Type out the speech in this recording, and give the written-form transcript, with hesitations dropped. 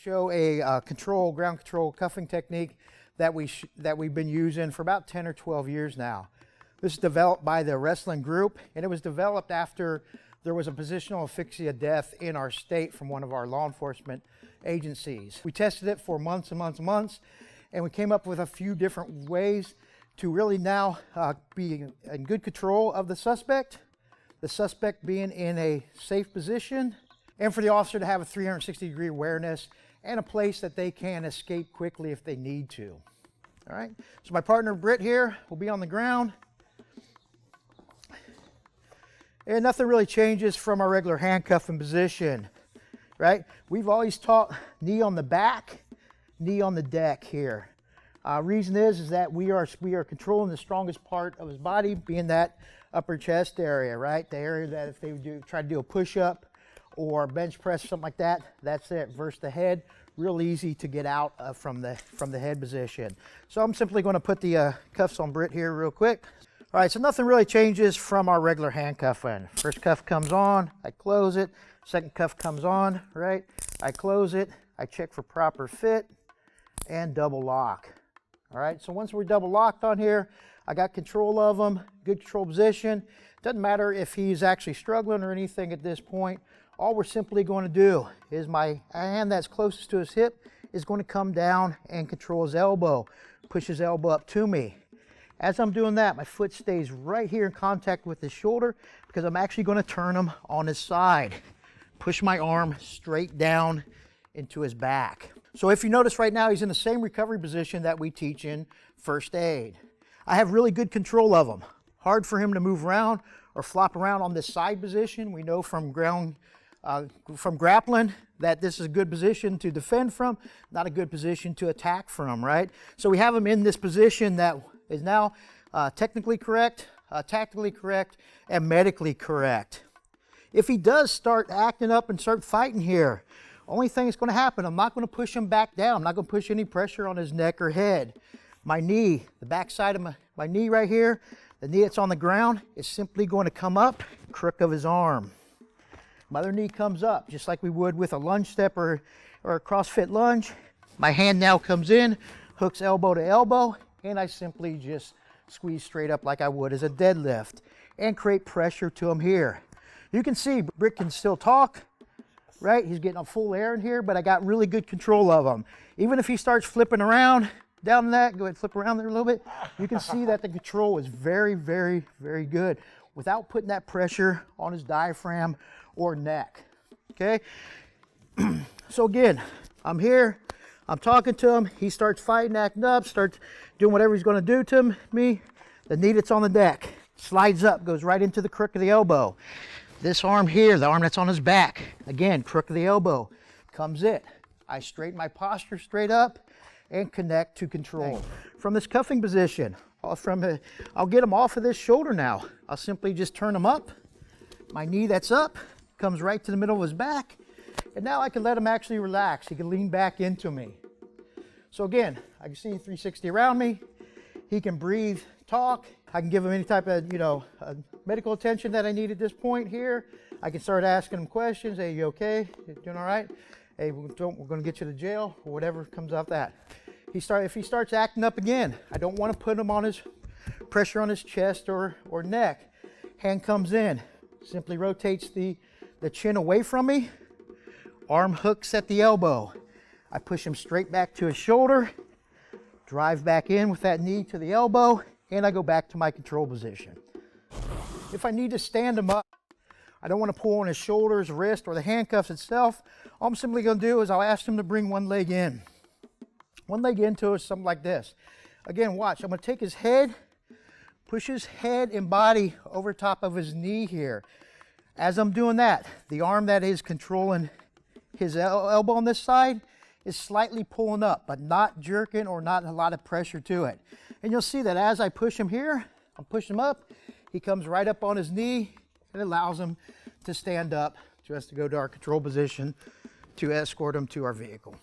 show a ground control cuffing technique that we've been using for about 10 or 12 years now. This is developed by the Arrestling group, and it was developed after there was a positional asphyxia death in our state from one of our law enforcement agencies. We tested it for months and months and months, and we came up with a few different ways to really now be in good control of the suspect being in a safe position, and for the officer to have a 360-degree awareness and a place that they can escape quickly if they need to. All right, so my partner Britt here will be on the ground. And nothing really changes from our regular handcuffing position, right? We've always taught knee on the back, knee on the deck here. Reason is that we are controlling the strongest part of his body, being that upper chest area, right? The area that if they try to do a push-up or bench press, something like that, that's it. Versus the head, real easy to get out from the head position. So I'm simply going to put the cuffs on Britt here real quick. All right, so nothing really changes from our regular handcuffing. First cuff comes on, I close it. Second cuff comes on, right? I close it. I check for proper fit and double lock. All right, so once we're double locked on here, I got control of him, good control position. Doesn't matter if he's actually struggling or anything at this point. All we're simply going to do is my hand that's closest to his hip is going to come down and control his elbow, push his elbow up to me. As I'm doing that, my foot stays right here in contact with his shoulder because I'm actually going to turn him on his side. Push my arm straight down into his back. So if you notice right now, he's in the same recovery position that we teach in first aid. I have really good control of him. Hard for him to move around or flop around on this side position. We know from grappling that this is a good position to defend from, not a good position to attack from, right? So we have him in this position that is now technically correct, tactically correct, and medically correct. If he does start acting up and start fighting here, only thing that's going to happen, I'm not going to push him back down. I'm not going to push any pressure on his neck or head. My knee, the back side of my knee right here, the knee that's on the ground is simply going to come up, crook of his arm. My other knee comes up, just like we would with a lunge step or a CrossFit lunge. My hand now comes in, hooks elbow to elbow, and I simply just squeeze straight up like I would as a deadlift and create pressure to him here. You can see Britt can still talk, right? He's getting a full air in here, but I got really good control of him. Even if he starts flipping around down that, go ahead and flip around there a little bit. You can see that the control is very, very, very good without putting that pressure on his diaphragm or neck, okay? So again, I'm here, I'm talking to him, he starts fighting, acting up, starts doing whatever he's gonna do to me. The knee that's on the deck slides up, goes right into the crook of the elbow. This arm here, the arm that's on his back, again, crook of the elbow, comes it. I straighten my posture straight up and connect to control. From this cuffing position, I'll get him off of this shoulder now. I'll simply just turn him up. My knee that's up comes right to the middle of his back, and now I can let him actually relax. He can lean back into me. So again, I can see 360 around me. He can breathe, talk. I can give him any type of, medical attention that I need at this point here. I can start asking him questions. Hey, you okay? You doing all right? Hey, we're going to get you to jail, or whatever comes out that. If he starts acting up again, I don't want to put him on his pressure on his chest or neck. Hand comes in, simply rotates the chin away from me. Arm hooks at the elbow. I push him straight back to his shoulder, drive back in with that knee to the elbow, and I go back to my control position. If I need to stand him up, I don't want to pull on his shoulders, wrist, or the handcuffs itself. All I'm simply going to do is I'll ask him to bring one leg in. One leg into it, something like this. Again, watch. I'm going to take his head, push his head and body over top of his knee here. As I'm doing that, the arm that is controlling his elbow on this side is slightly pulling up, but not jerking or not a lot of pressure to it. And you'll see that as I push him here, I'm pushing him up, he comes right up on his knee, and allows him to stand up just to go to our control position to escort him to our vehicle.